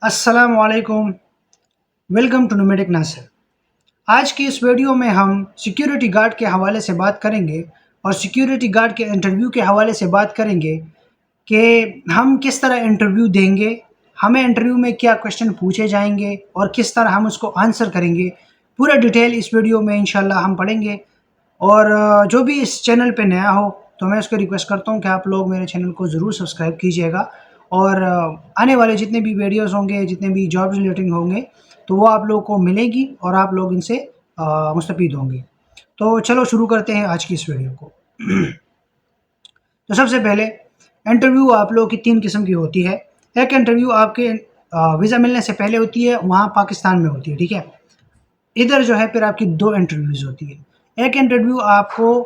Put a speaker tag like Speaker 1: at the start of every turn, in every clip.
Speaker 1: अस्सलामुअलैकुम। Welcome to pneumatic Nasir. आज की इस वीडियो में हम सिक्योरिटी गार्ड के हवाले से बात करेंगे और सिक्योरिटी गार्ड के इंटरव्यू के हवाले से बात करेंगे कि हम किस तरह इंटरव्यू देंगे, हमें इंटरव्यू में क्या क्वेश्चन पूछे जाएंगे और किस तरह हम उसको आंसर करेंगे। पूरा डिटेल इस वीडियो में इंशाल्लाह हम पढ़ेंगे। और जो भी इस चैनल पे नया हो तो मैं उसको रिक्वेस्ट करता हूँ कि आप लोग मेरे चैनल को ज़रूर सब्सक्राइब कीजिएगा और आने वाले जितने भी वीडियोस होंगे, जितने भी जॉब रिलेटेड होंगे, तो वो आप लोगों को मिलेगी और आप लोग इनसे मुस्तफ़ीद होंगे। तो चलो शुरू करते हैं आज की इस वीडियो को। तो सबसे पहले इंटरव्यू आप लोगों की 3 किस्म की होती है। एक इंटरव्यू आपके वीज़ा मिलने से पहले होती है, वहाँ पाकिस्तान में होती है, ठीक है। इधर जो है फिर आपकी 2 इंटरव्यूज़ होती है। एक इंटरव्यू आपको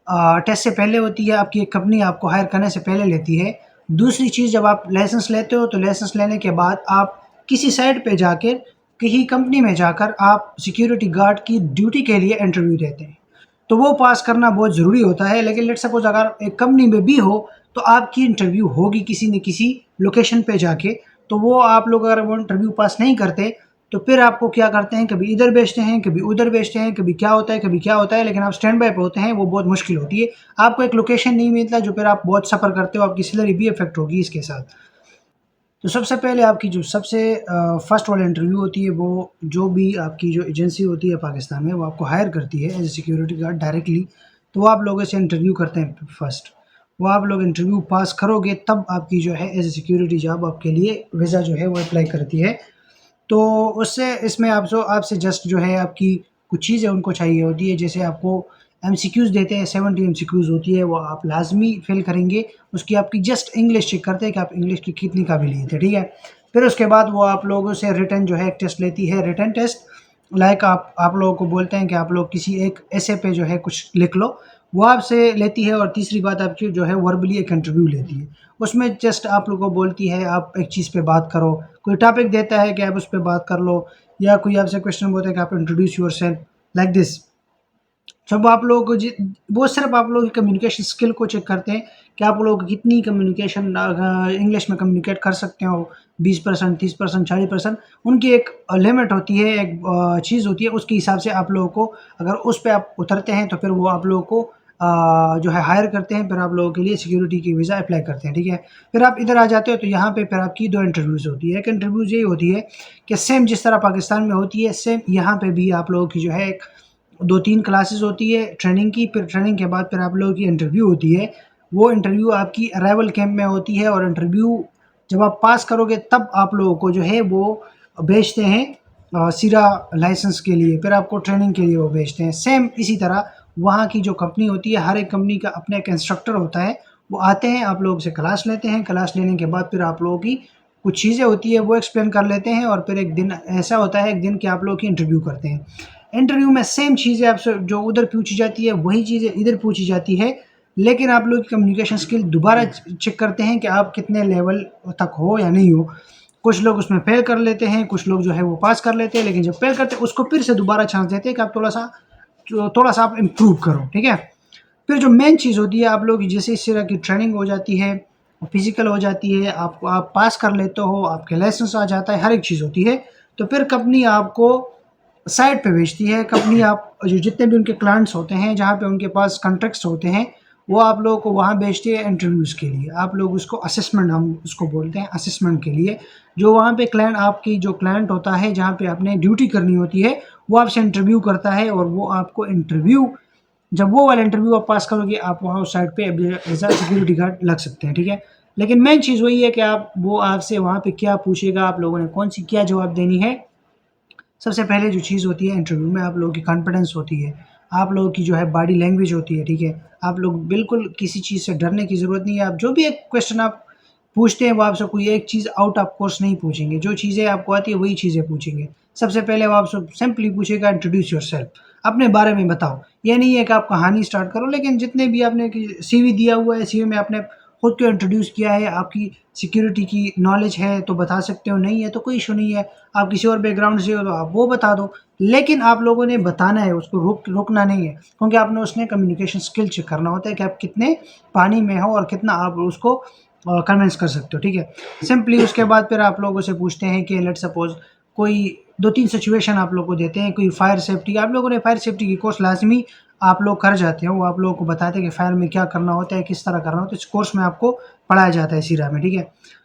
Speaker 1: टेस्ट से पहले होती है, आपकी एक कंपनी आपको हायर करने से पहले लेती है। दूसरी चीज़, जब आप लाइसेंस लेते हो तो लाइसेंस लेने के बाद आप किसी साइट पे जाकर, किसी कंपनी में जाकर आप सिक्योरिटी गार्ड की ड्यूटी के लिए इंटरव्यू देते हैं। तो वो पास करना बहुत ज़रूरी होता है। लेकिन लेट्स सपोज़ अगर एक कंपनी में भी हो तो आपकी इंटरव्यू होगी किसी न किसी लोकेशन पे जाके। तो वो आप लोग अगर वो इंटरव्यू पास नहीं करते तो फिर आपको क्या करते हैं, कभी इधर भेजते हैं, कभी उधर भेजते हैं, कभी क्या होता है, कभी क्या होता है, लेकिन आप स्टैंड बाय पे होते हैं, वो बहुत मुश्किल होती है। आपको एक लोकेशन नहीं मिलता, जो फिर आप बहुत सफ़र करते हो, आपकी सैलरी भी इफ़ेक्ट होगी इसके साथ। तो सबसे पहले आपकी जो सबसे फर्स्ट वाला इंटरव्यू होती है, वो जो भी आपकी जो एजेंसी होती है पाकिस्तान में, वो आपको हायर करती है as a security guard directly. तो वो आप लोगों से इंटरव्यू करते हैं फर्स्ट। वो आप लोग इंटरव्यू पास करोगे तब आपकी जो है एज ए सिक्योरिटी जॉब आपके लिए वीज़ा जो है वो अप्लाई करती है। तो उससे इसमें आपसे जस्ट जो है आपकी कुछ चीज़ें उनको चाहिए होती है। जैसे आपको एमसीक्यूज़ देते हैं, 70 एमसीक्यूज़ होती है, वो आप लाज़मी फ़िल करेंगे। उसकी आपकी जस्ट इंग्लिश चेक करते हैं कि आप इंग्लिश की कितनी काबिलियत है, ठीक है। फिर उसके बाद वो आप लोगों से रिटन जो है एक टेस्ट लेती है, रिटन टेस्ट। लाइक आप लोगों को बोलते हैं कि आप लोग किसी एक ऐसे पे जो है कुछ लिख लो, वो आपसे लेती है। और तीसरी बात आपकी जो है वर्बली एक इंटरव्यू लेती है। उसमें जस्ट आप लोगों को बोलती है आप एक चीज़ पे बात करो, कोई टॉपिक देता है कि आप उस पे बात कर लो, या कोई आपसे क्वेश्चन बोलता है कि आप इंट्रोड्यूस योरसेल्फ लाइक दिस। जब आप लोगों को वो सिर्फ आप लोगों की कम्युनिकेशन स्किल को चेक करते हैं कि आप लोग कितनी कम्युनिकेशन इंग्लिश में कम्युनिकेट कर सकते हो। 20%, 30%, 40%, उनकी एक लिमिट होती है, एक चीज़ होती है। उसके हिसाब से आप लोगों को, अगर उस पे आप उतरते हैं तो फिर वो आप लोगों को जो है हायर करते हैं। फिर आप लोगों के लिए सिक्योरिटी की वीज़ा अप्लाई करते हैं, ठीक है। फिर आप इधर आ जाते हो तो यहाँ पे फिर आपकी 2 इंटरव्यूज़ होती है। एक इंटरव्यूज़ यही होती है कि सेम जिस तरह पाकिस्तान में होती है, सेम यहाँ पे भी आप लोगों की जो है एक 2-3 क्लासेस होती है ट्रेनिंग की। फिर ट्रेनिंग के बाद फिर आप लोगों की इंटरव्यू होती है। वो इंटरव्यू आपकी अराइवल कैंप में होती है और इंटरव्यू जब आप पास करोगे तब आप लोगों को जो है वो भेजते हैं सीरा लाइसेंस के लिए। फिर आपको ट्रेनिंग के लिए वो भेजते हैं। सेम इसी तरह वहाँ की जो कंपनी होती है, हर एक कंपनी का अपना एक इंस्ट्रक्टर होता है। वो आते हैं, आप लोगों से क्लास लेते हैं। क्लास लेने के बाद फिर आप लोगों की कुछ चीज़ें होती है वो एक्सप्लेन कर लेते हैं। और फिर एक दिन ऐसा होता है, एक दिन कि आप लोग की इंटरव्यू करते हैं। इंटरव्यू में सेम चीज़ें आपसे जो उधर पूछी जाती है वही चीज़ें इधर पूछी जाती है। लेकिन आप लोग की कम्युनिकेशन स्किल दोबारा चेक करते हैं कि आप कितने लेवल तक हो या नहीं हो। कुछ लोग उसमें फेल कर लेते हैं, कुछ लोग जो है वो पास कर लेते हैं। लेकिन जब फेल करते हैं उसको फिर से दोबारा चांस देते हैं कि आप थोड़ा सा आप इम्प्रूव करो, ठीक है। फिर जो मेन चीज़ होती है, आप लोग की जैसे इस तरह की ट्रेनिंग हो जाती है, फिजिकल हो जाती है, आप पास कर लेते हो, आपके लाइसेंस आ जाता है, हर एक चीज़ होती है। तो फिर कंपनी आपको साइट पे भेजती है। कंपनी आप जो जितने भी उनके क्लाइंट्स होते हैं, जहाँ पे उनके पास कॉन्ट्रैक्ट्स होते हैं, वो आप लोगों को वहाँ भेजती है इंटरव्यूज़ के लिए। आप लोग उसको असेसमेंट, हम उसको बोलते हैं असेसमेंट के लिए। जो वहाँ पे क्लाइंट, आपकी जो क्लाइंट होता है जहाँ पे आपने ड्यूटी करनी होती है, वो आपसे इंटरव्यू करता है। और वो आपको इंटरव्यू, जब वो वाला इंटरव्यू आप पास करोगे, आप वहाँ उस साइट पे एज अ सिक्योरिटी गार्ड लग सकते हैं, ठीक है। लेकिन मेन चीज़ वही है कि वो आपसे वहाँ पे क्या पूछेगा, आप लोगों ने कौन सी क्या जवाब देनी है। सबसे पहले जो चीज़ होती है इंटरव्यू में, आप लोगों की कॉन्फिडेंस होती है, आप लोगों की जो है बॉडी लैंग्वेज होती है, ठीक है। आप लोग बिल्कुल किसी चीज़ से डरने की ज़रूरत नहीं है। आप जो भी एक क्वेश्चन आप पूछते हैं, वो आपसे कोई एक चीज़ आउट ऑफ कोर्स नहीं पूछेंगे। जो चीज़ें आपको आती है वही चीज़ें पूछेंगे। सबसे पहले वो आपसे सिंपली पूछेगा इंट्रोड्यूस योरसेल्फ, अपने बारे में बताओ। ये नहीं है कि आप कहानी स्टार्ट करो, लेकिन जितने भी आपने सीवी दिया हुआ है, सीवी में आपने खुद को इंट्रोड्यूस किया है, आपकी सिक्योरिटी की नॉलेज है तो बता सकते हो, नहीं है तो कोई इशू नहीं है। आप किसी और बैकग्राउंड से हो तो आप वो बता दो। लेकिन आप लोगों ने बताना है, उसको रोकना नहीं है, क्योंकि आपने उसने कम्युनिकेशन स्किल चेक करना होता है कि आप कितने पानी में हो और कितना आप उसको कन्विंस कर सकते हो, ठीक है। सिंपली उसके बाद फिर आप लोगों से पूछते हैं कि लेट्स सपोज कोई 2-3 सिचुएशन आप लोगों को देते हैं, कोई फायर सेफ्टी, आप लोगों ने फायर सेफ्टी की कोर्स लाजमी आप लोग कर जाते हो, वो आप लोगों को बताते हैं कि फायर में क्या करना होता है, किस तरह करना होता है, इस कोर्स में आपको पढ़ाया जाता है सिरा में, ठीक है।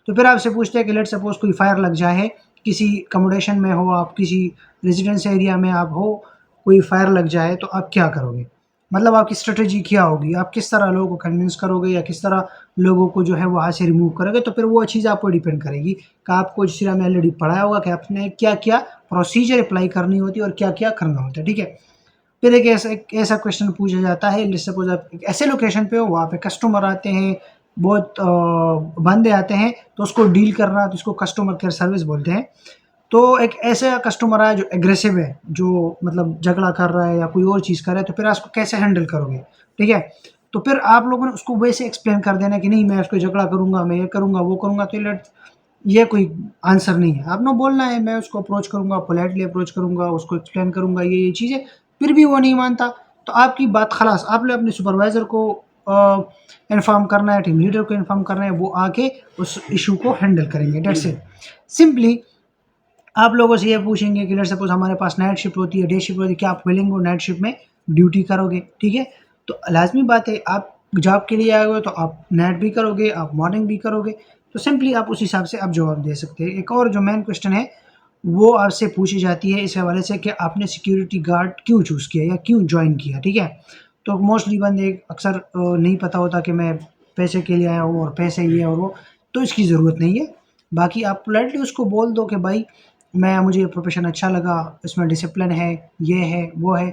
Speaker 1: तो फिर आपसे पूछते हैं कि लेट्स सपोज कोई फायर लग जाए, किसी अकोमोडेशन में हो आप, किसी रेजिडेंस एरिया में आप हो, कोई फायर लग जाए तो आप क्या करोगे? मतलब आपकी स्ट्रेटेजी क्या होगी? आप किस तरह लोगों को कन्विंस करोगे या किस तरह लोगों को जो है वहाँ से रिमूव करोगे? तो फिर वो चीज़ आप पर डिपेंड करेगी कि आपको सिरा में ऑलरेडी पढ़ाया होगा कि आपने क्या-क्या प्रोसीजर अप्लाई करनी होती है और क्या-क्या करना होता है, ठीक है। फिर एक ऐसा क्वेश्चन पूछा जाता है, लेट्स सपोज आप एक ऐसे लोकेशन पे हो, वहाँ पे कस्टमर आते हैं, बहुत बंदे आते हैं, तो उसको डील करना, तो इसको कस्टमर केयर सर्विस बोलते हैं। तो एक ऐसा कस्टमर आया जो एग्रेसिव है, जो मतलब झगड़ा कर रहा है या कोई और चीज़ कर रहा है, तो फिर आप उसको कैसे हैंडल करोगे, ठीक है? तो फिर आप लोगों ने उसको वैसे एक्सप्लेन कर देना कि नहीं मैं उसको झगड़ा करूँगा, मैं ये करूँगा, वो करूँगा, तो ये कोई आंसर नहीं है। आपने बोलना है मैं उसको अप्रोच करूँगा, पोलाइटली अप्रोच करूँगा, उसको एक्सप्लेन करूँगा ये चीज़ें, फिर भी वो नहीं मानता, तो आपकी बात खलास, आपने अपने सुपरवाइज़र को इन्फॉर्म करना है, टीम लीडर को इन्फॉर्म करना है, वो आके उस इश्यू को हैंडल करेंगे, दैट्स इट। सिंपली आप लोगों से ये पूछेंगे कि लेट्स सपोज हमारे पास नाइट शिफ्ट होती है, डे शिफ्ट होती है, क्या आप विलिंग हो नाइट शिफ्ट में ड्यूटी करोगे, ठीक है? तो लाज़मी बात है, आप जॉब के लिए आए हुए हो तो आप नाइट भी करोगे, आप मॉर्निंग भी करोगे, तो सिंपली आप उस हिसाब से आप जवाब दे सकते हैं। एक और जो मेन क्वेश्चन है, वो आपसे पूछी जाती है इस हवाले से कि आपने सिक्योरिटी गार्ड क्यों चूज़ किया या क्यों जॉइन किया, ठीक है? तो मोस्टली बंदे अक्सर नहीं पता होता कि मैं पैसे के लिए आया हूँ और पैसे ये और वो, तो इसकी ज़रूरत नहीं है। बाकी आप पोलाइटली उसको बोल दो कि भाई मुझे ये प्रोफ़ेशन अच्छा लगा, इसमें डिसिप्लिन है, ये है, वो है।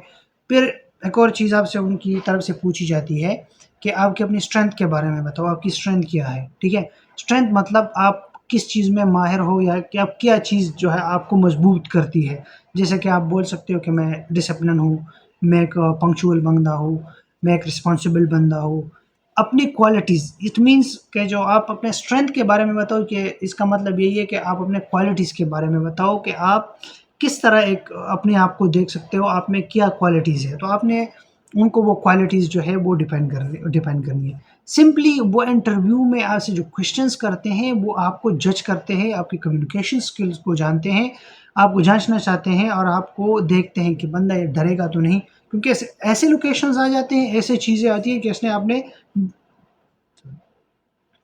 Speaker 1: फिर एक और चीज़ आपसे उनकी तरफ से पूछी जाती है कि आपकी अपनी स्ट्रेंथ के बारे में बताओ, आपकी स्ट्रेंथ क्या है, ठीक है? स्ट्रेंथ मतलब आप किस चीज़ में माहिर हो या क्या चीज़ जो है आपको मजबूत करती है। जैसे कि आप बोल सकते हो कि मैं डिसिप्लिन हूँ, मैं एक पंक्चुअल बंदा हूँ, मैं एक रिस्पॉन्सिबल बंदा हूँ। अपनी क्वालिटीज़, इट मीन्स कि जो आप अपने स्ट्रेंथ के बारे में बताओ, कि इसका मतलब यही है कि आप अपने क्वालिटीज़ के बारे में बताओ कि आप किस तरह एक अपने आप को देख सकते हो, आप में क्या क्वालिटीज़ है। तो आपने उनको वो क्वालिटीज़ जो है वो डिपेंड करनी है। सिंपली वो इंटरव्यू में आपसे जो क्वेश्चंस करते हैं वो आपको जज करते हैं, आपकी कम्युनिकेशन स्किल्स को जानते हैं, आपको जाँचना चाहते हैं और आपको देखते हैं कि बंदा ये डरेगा तो नहीं। क्योंकि ऐसे ऐसे लोकेशंस आ जाते हैं, ऐसी चीज़ें आती हैं कि इसने आपने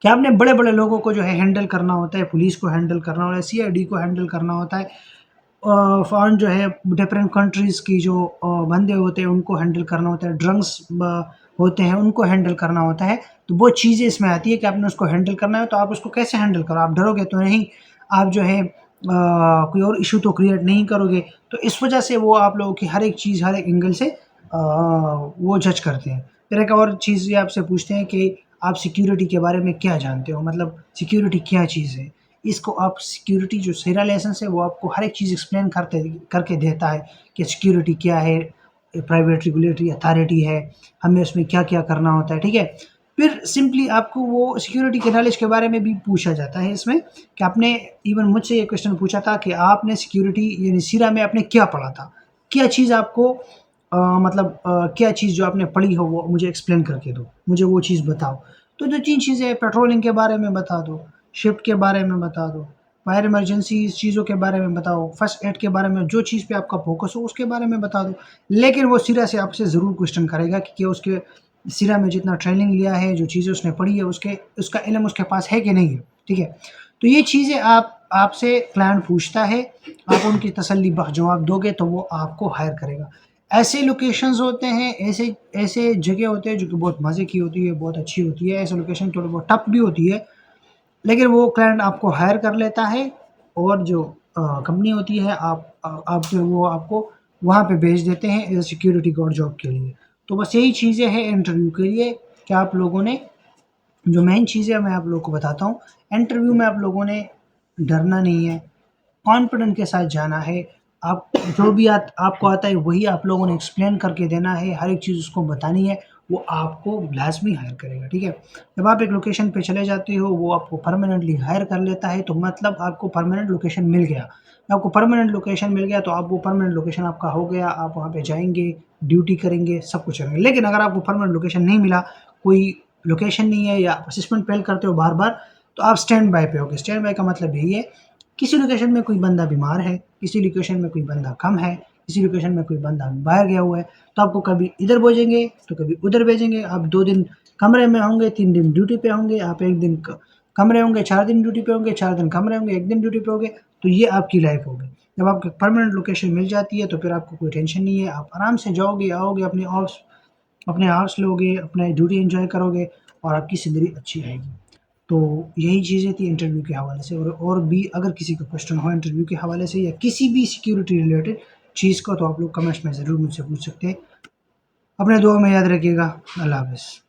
Speaker 1: कि आपने बड़े-बड़े लोगों को जो है हैंडल करना होता है, पुलिस को हैंडल करना होता है, सीआईडी को हैंडल करना होता है। फॉरेन जो है डिफरेंट कंट्रीज़ की जो बंदे होते हैं उनको हैंडल करना होता है, ड्रग्स होते हैं उनको हैंडल करना होता है। तो वो चीज़ें इसमें आती है कि आपने उसको हैंडल करना है, तो आप उसको कैसे हैंडल करो? आप डरोगे तो नहीं, आप जो है कोई और इश्यू तो क्रिएट नहीं करोगे। तो इस वजह से वो आप लोगों की हर एक चीज़, हर एक एंगल से वो जज करते हैं। फिर एक और चीज़ ये आपसे पूछते हैं कि आप सिक्योरिटी के बारे में क्या जानते हो? मतलब सिक्योरिटी क्या चीज़ है? इसको आप सिक्योरिटी जो सेरा लाइसेंस है वो आपको हर एक चीज़ एक्सप्लेन करके देता है कि सिक्योरिटी क्या है, प्राइवेट रेगुलेटरी अथॉरिटी है, हमें उसमें क्या-क्या करना होता है, ठीक है? फिर सिंपली आपको वो सिक्योरिटी के नॉलेज के बारे में भी पूछा जाता है इसमें कि आपने इवन मुझसे ये क्वेश्चन पूछा था कि आपने सिक्योरिटी यानी सीरा में आपने क्या पढ़ा था? क्या चीज़ आपको मतलब क्या चीज़ जो आपने पढ़ी हो वो मुझे एक्सप्लेन करके दो, मुझे वो चीज़ बताओ। तो जो 3 चीज़ें हैं, पेट्रोलिंग के बारे में बता दो, शिफ्ट के बारे में बता दो, फायर इमरजेंसी चीज़ों के बारे में बताओ, फर्स्ट एड के बारे में, जो चीज़ पे आपका फ़ोकस हो उसके बारे में बता दो। लेकिन वो सिरा से आपसे ज़रूर क्वेश्चन करेगा कि क्या उसके सिरा में जितना ट्रेनिंग लिया है, जो चीज़ें उसने पढ़ी है, उसका इल्म उसके पास है कि नहीं है, ठीक है? तो ये चीज़ें आपसे क्लाइंट पूछता है, आप उनकी तसल्ली बख्श जवाब दोगे तो वो आपको हायर करेगा। ऐसे लोकेशंस होते हैं, ऐसे ऐसे जगह होते हैं जो कि बहुत मज़े की होती है, बहुत अच्छी होती है, ऐसे लोकेशन थोड़ी बहुत टफ भी होती है, लेकिन वो क्लाइंट आपको हायर कर लेता है और जो कंपनी होती है आप जो वो आपको वहाँ पे भेज देते हैं एज़ सिक्योरिटी गार्ड जॉब के लिए। तो बस यही चीज़ें हैं इंटरव्यू के लिए कि आप लोगों ने जो मेन चीज़ें मैं आप लोगों को बताता हूँ, इंटरव्यू में आप लोगों ने डरना नहीं है, कॉन्फिडेंट के साथ जाना है। आप जो भी आपको आता है वही आप लोगों ने एक्सप्लेन करके देना है, हर एक चीज़ उसको बतानी है, वो आपको लाज़मी हायर करेगा, ठीक है? जब आप एक लोकेशन पे चले जाते हो, वो आपको परमानेंटली हायर कर लेता है, तो मतलब आपको परमानेंट लोकेशन मिल गया। आपको परमानेंट लोकेशन मिल गया, तो आप वो परमानेंट लोकेशन आपका हो गया, आप वहाँ पे जाएँगे, ड्यूटी करेंगे, सब कुछ करेंगे। लेकिन अगर आपको परमानेंट लोकेशन नहीं मिला, कोई लोकेशन नहीं है या असिस्टेंट पेल करते हो बार-बार, तो आप स्टैंड बाय पे होगे। स्टैंड बाय का मतलब यही है, किसी लोकेशन में कोई बंदा बीमार है, किसी लोकेशन में कोई बंदा कम है, किसी लोकेशन में कोई बंदा बाहर गया हुआ है, तो आपको कभी इधर भेजेंगे तो कभी उधर भेजेंगे। आप 2 दिन कमरे में होंगे, 3 दिन ड्यूटी पे होंगे, आप 1 दिन कमरे होंगे, 4 दिन ड्यूटी पे होंगे, 4 दिन कमरे होंगे, 1 दिन ड्यूटी पे होंगे। तो ये आपकी लाइफ होगी। जब आपको परमानेंट लोकेशन मिल जाती है तो फिर आपको कोई टेंशन नहीं है, आप आराम से जाओगे, आओगे, अपने आवर्स लोगे, अपना ड्यूटी एंजॉय करोगे और आपकी सैलरी अच्छी आएगी। तो यही चीज़ें थी इंटरव्यू के हवाले से। और भी अगर किसी का क्वेश्चन हो इंटरव्यू के हवाले से या किसी भी सिक्योरिटी रिलेटेड चीज़ को, तो आप लोग कमेंट्स में ज़रूर मुझसे पूछ सकते हैं। अपने दुआ में याद रखिएगा। अल्लाह हाफ़िज़।